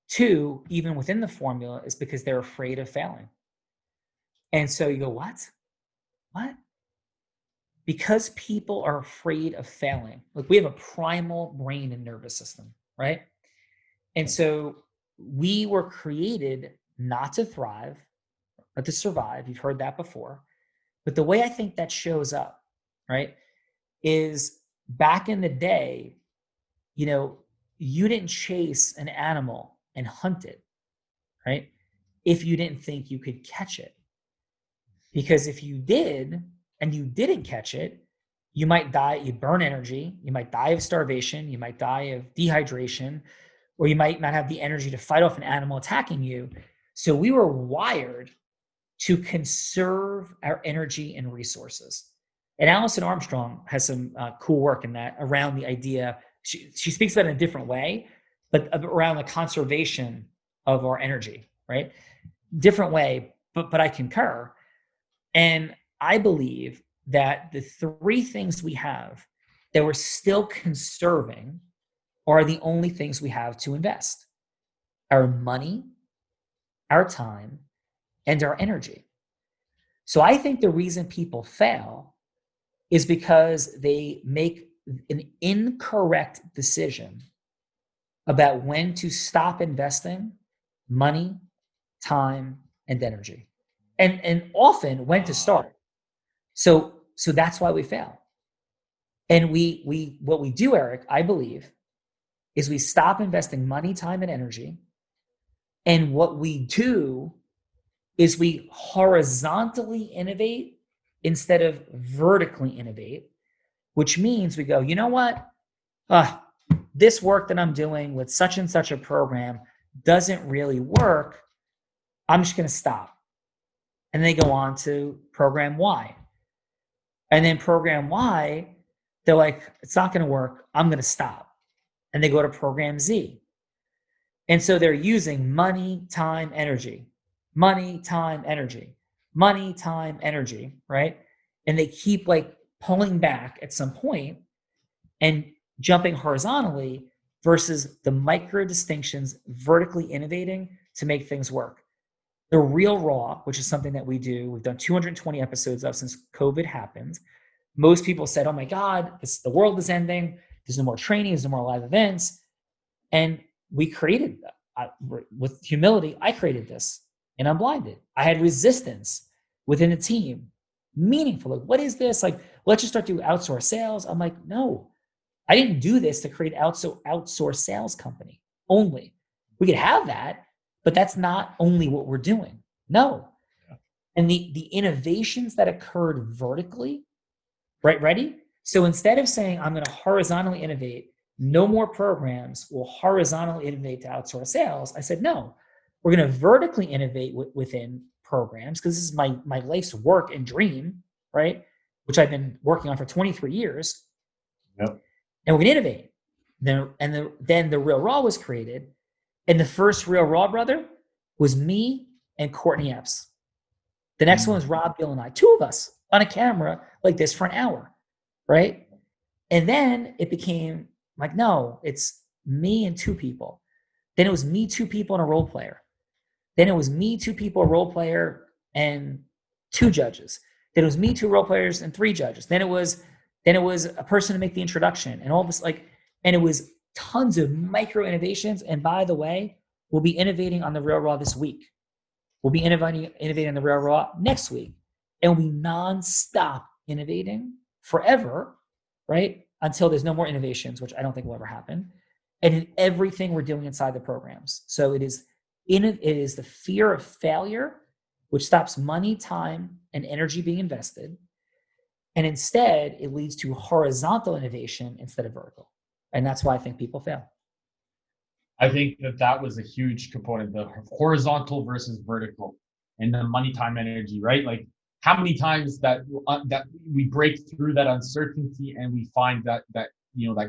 [SPEAKER 1] Two, even within the formula, is because they're afraid of failing. And so you go, what? Because people are afraid of failing. Like, we have a primal brain and nervous system, right? And so we were created not to thrive, but to survive. You've heard that before. But the way I think that shows up, right, is back in the day, you didn't chase an animal and hunt it, right, if you didn't think you could catch it. Because if you did and you didn't catch it, you might die, you'd burn energy, you might die of starvation, you might die of dehydration, or you might not have the energy to fight off an animal attacking you. So we were wired to conserve our energy and resources. And Alison Armstrong has some cool work in that around the idea. She speaks about it in a different way, but around the conservation of our energy, right? Different way, but I concur. And I believe that the three things we have that we're still conserving are the only things we have to invest: our money, our time, and our energy. So I think the reason people fail is because they make an incorrect decision about when to stop investing money, time, and energy, and often when to start. So that's why we fail. And we what we do, Eric, I believe, is we stop investing money, time, and energy. And what we do is we horizontally innovate instead of vertically innovate, which means we go, you know what? This work that I'm doing with such and such a program doesn't really work. I'm just going to stop. And they go on to program Y. And then program Y, they're like, it's not going to work. I'm going to stop. And they go to program Z. And so they're using money, time, energy, money, time, energy, money, time, energy, right? And they keep like pulling back at some point and jumping horizontally versus the micro distinctions, vertically innovating to make things work. The Real Raw, which is something that we've done 220 episodes of since COVID happened. Most people said, oh my God, the world is ending. There's no more training, there's no more live events. And we created, with humility, I created this, and I'm blinded. I had resistance within the team, meaningful. Like, what is this? Like, let's just start doing outsource sales. I'm like, no, I didn't do this to create outsource sales company only. We could have that, but that's not only what we're doing. No. Yeah. And the innovations that occurred vertically, right? Ready? So instead of saying, I'm going to horizontally innovate, no more programs will horizontally innovate to outsource sales, I said, no, we're going to vertically innovate within programs, because this is my life's work and dream, right? Which I've been working on for 23 years.
[SPEAKER 2] Yep.
[SPEAKER 1] And we're going to innovate. Then the Real Raw was created. And the first Real Raw, brother, was me and Courtney Epps. The next one was Rob, Bill, and I, two of us on a camera like this for an hour, right? And then it became like, no, it's me and two people. Then it was me, two people, and a role player. Then it was me, two people, a role player, and two judges. Then it was me, two role players, and three judges. Then it was a person to make the introduction, and all this, like, and it was tons of micro innovations. And by the way, we'll be innovating on the Real Raw this week. We'll be innovating on the Real Raw next week. And we'll be nonstop innovating forever, right? Until there's no more innovations, which I don't think will ever happen. And in everything we're doing inside the programs. So it is the fear of failure, which stops money, time, and energy being invested. And instead, it leads to horizontal innovation instead of vertical. And that's why I think people fail.
[SPEAKER 2] I think that was a huge component, the horizontal versus vertical, and the money, time, energy, right? Like how many times that we break through that uncertainty and we find that that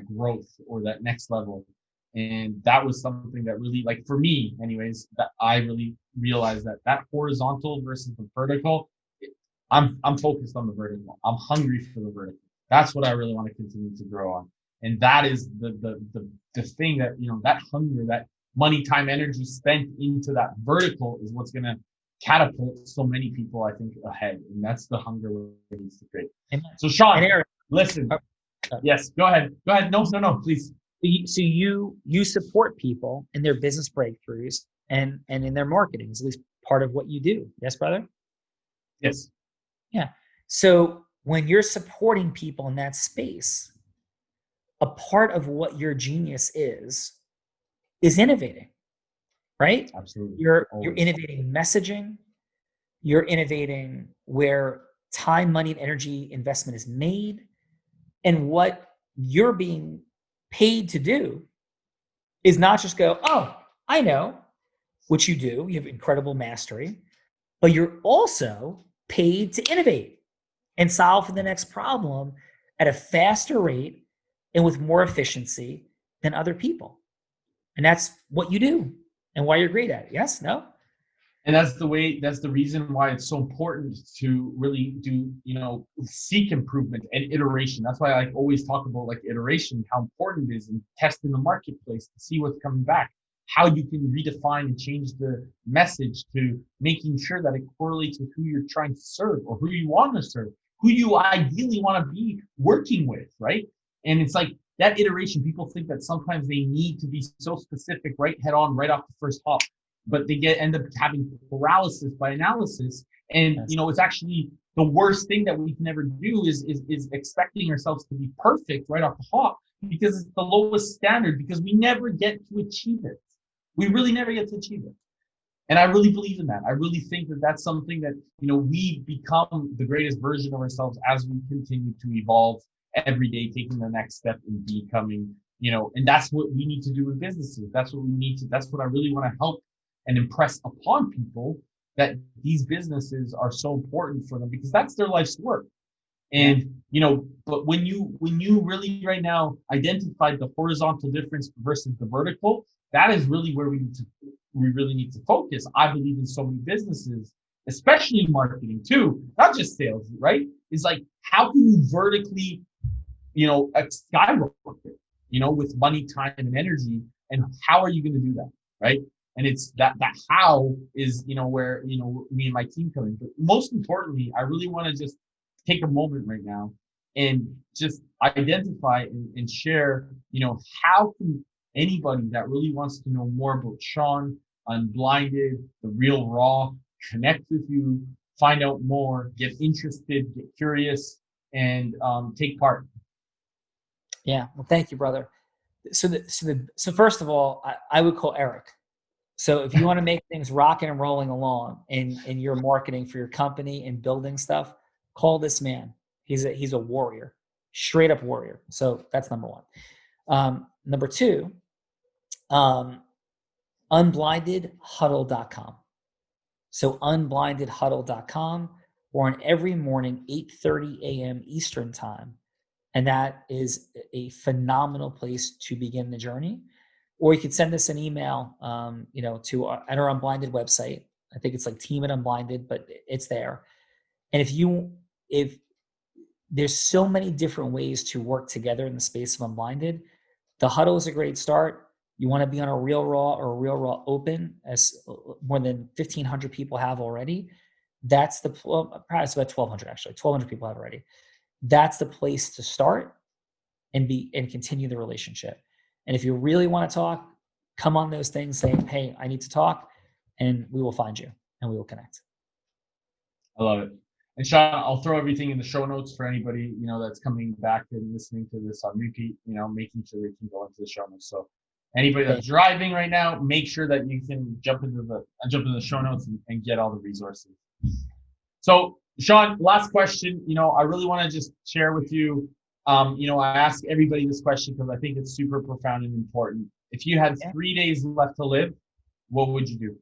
[SPEAKER 2] growth or that next level. And that was something that really, like for me anyways, that I really realized that horizontal versus the vertical, I'm focused on the vertical. I'm hungry for the vertical. That's what I really want to continue to grow on. And that is the thing that, that hunger, that money, time, energy spent into that vertical is what's going to catapult so many people, I think, ahead. And that's the hunger we need to create. So Sean,
[SPEAKER 1] Eric,
[SPEAKER 2] listen. Yes, go ahead. Go ahead. No, please.
[SPEAKER 1] So you support people in their business breakthroughs and in their marketing. Is at least part of what you do. Yes, brother?
[SPEAKER 2] Yes.
[SPEAKER 1] Yeah. So when you're supporting people in that space, a part of what your genius is innovating, right?
[SPEAKER 2] Absolutely.
[SPEAKER 1] You're innovating messaging. You're innovating where time, money, and energy investment is made. And what you're being paid to do is not just go, oh, I know, which you do. You have incredible mastery, but you're also paid to innovate and solve for the next problem at a faster rate and with more efficiency than other people. And that's what you do and why you're great at it. Yes? No?
[SPEAKER 2] And that's the reason why it's so important to really do, seek improvement and iteration. That's why I always talk about like iteration, how important it is, and test in the marketplace to see what's coming back, how you can redefine and change the message to making sure that it correlates with who you're trying to serve or who you want to serve, who you ideally want to be working with, right? And it's like that iteration, people think that sometimes they need to be so specific, right head on, right off the first hop. But they end up having paralysis by analysis. And, it's actually the worst thing that we can ever do is expecting ourselves to be perfect right off the hop, because it's the lowest standard, because we never get to achieve it. We really never get to achieve it. And I really believe in that. I really think that that's something that, we become the greatest version of ourselves as we continue to evolve every day, taking the next step in becoming, and that's what we need to do with businesses. That's what I really want to help and impress upon people, that these businesses are so important for them, because that's their life's work. And, but when you really right now identified the horizontal difference versus the vertical, that is really where we really need to focus. I believe in so many businesses, especially marketing too, not just sales, right? It's like, how can you vertically, skyrocket, with money, time, and energy, and how are you going to do that, right? And it's that how is, where, me and my team come in. But most importantly, I really want to just take a moment right now and just identify and share, how can anybody that really wants to know more about Sean, Unblinded, The Real Raw, connect with you, find out more, get interested, get curious, and take part.
[SPEAKER 1] Yeah. Well, thank you, brother. So first of all, I would call Eric. So if you want to make things rocking and rolling along in your marketing for your company and building stuff, call this man. He's a warrior, straight up warrior. So that's number one. Number two, unblindedhuddle.com. So unblindedhuddle.com. We're on every morning, 8:30 a.m. Eastern time. And that is a phenomenal place to begin the journey. Or you could send us an email, at our Unblinded website. I think it's like Team at Unblinded, but it's there. And if there's so many different ways to work together in the space of Unblinded, the huddle is a great start. You want to be on a Real Raw or a Real Raw Open, as more than 1,500 people have already. That's perhaps about 1,200 actually. 1,200 people have already. That's the place to start and continue the relationship. And if you really want to talk, come on those things, say, hey, I need to talk, and we will find you and we will connect.
[SPEAKER 2] I love it. And Sean, I'll throw everything in the show notes for anybody, that's coming back and listening to this on repeat, making sure they can go into the show notes. So anybody that's driving right now, make sure that you can jump into the show notes and get all the resources. So Sean, last question, I really want to just share with you, I ask everybody this question because I think it's super profound and important. If you had 3 days left to live, what would you do?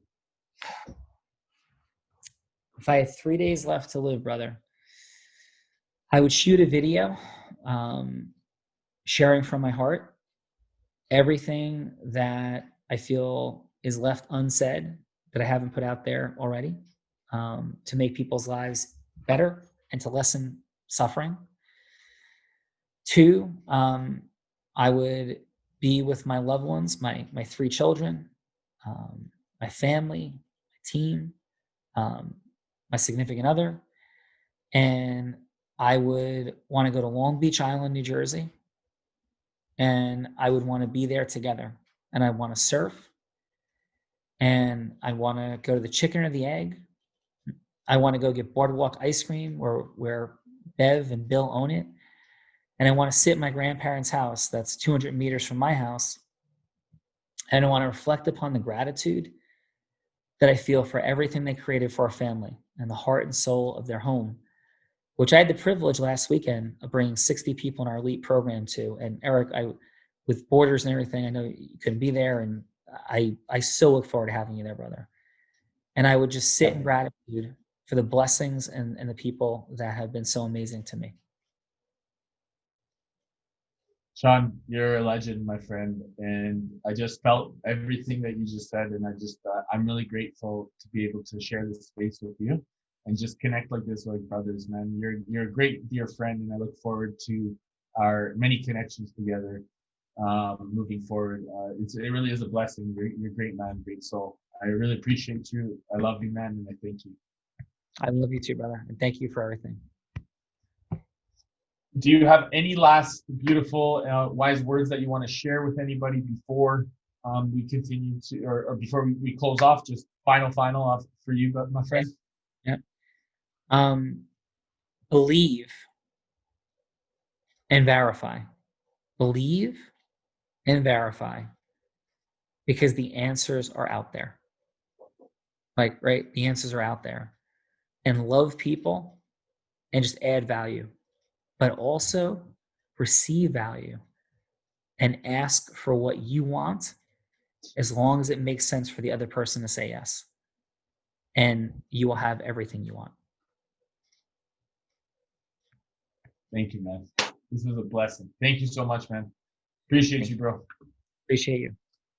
[SPEAKER 1] If I had 3 days left to live, brother, I would shoot a video, sharing from my heart everything that I feel is left unsaid that I haven't put out there already, to make people's lives better and to lessen suffering. 2, I would be with my loved ones, my 3 children, my family, my team, my significant other, and I would want to go to Long Beach Island, New Jersey, and I would want to be there together, and I want to surf, and I want to go to the chicken or the egg. I want to go get boardwalk ice cream where Bev and Bill own it, and I want to sit in my grandparents' house that's 200 meters from my house, and I want to reflect upon the gratitude that I feel for everything they created for our family and the heart and soul of their home, which I had the privilege last weekend of bringing 60 people in our elite program to. And Eric, with borders and everything, I know you couldn't be there, and I so look forward to having you there, brother. And I would just sit in gratitude for the blessings and the people that have been so amazing to me.
[SPEAKER 2] Sean, you're a legend, my friend, and I just felt everything that you just said, and I'm really grateful to be able to share this space with you and just connect like this, like brothers, man. You're a great dear friend, and I look forward to our many connections together, moving forward. It really is a blessing. You're a great man, great soul. I really appreciate you. I love you, man, and I thank you.
[SPEAKER 1] I love you too, brother, and thank you for everything.
[SPEAKER 2] Do you have any last beautiful, wise words that you want to share with anybody before we continue to, or before we close off? Just final off for you, my friend.
[SPEAKER 1] Yeah. Believe and verify. Believe and verify, because the answers are out there. Right? The answers are out there. And love people and just add value, but also receive value and ask for what you want, as long as it makes sense for the other person to say yes. And you will have everything you want.
[SPEAKER 2] Thank you, man. This was a blessing. Thank you so much, man. Appreciate you, bro.
[SPEAKER 1] Appreciate you.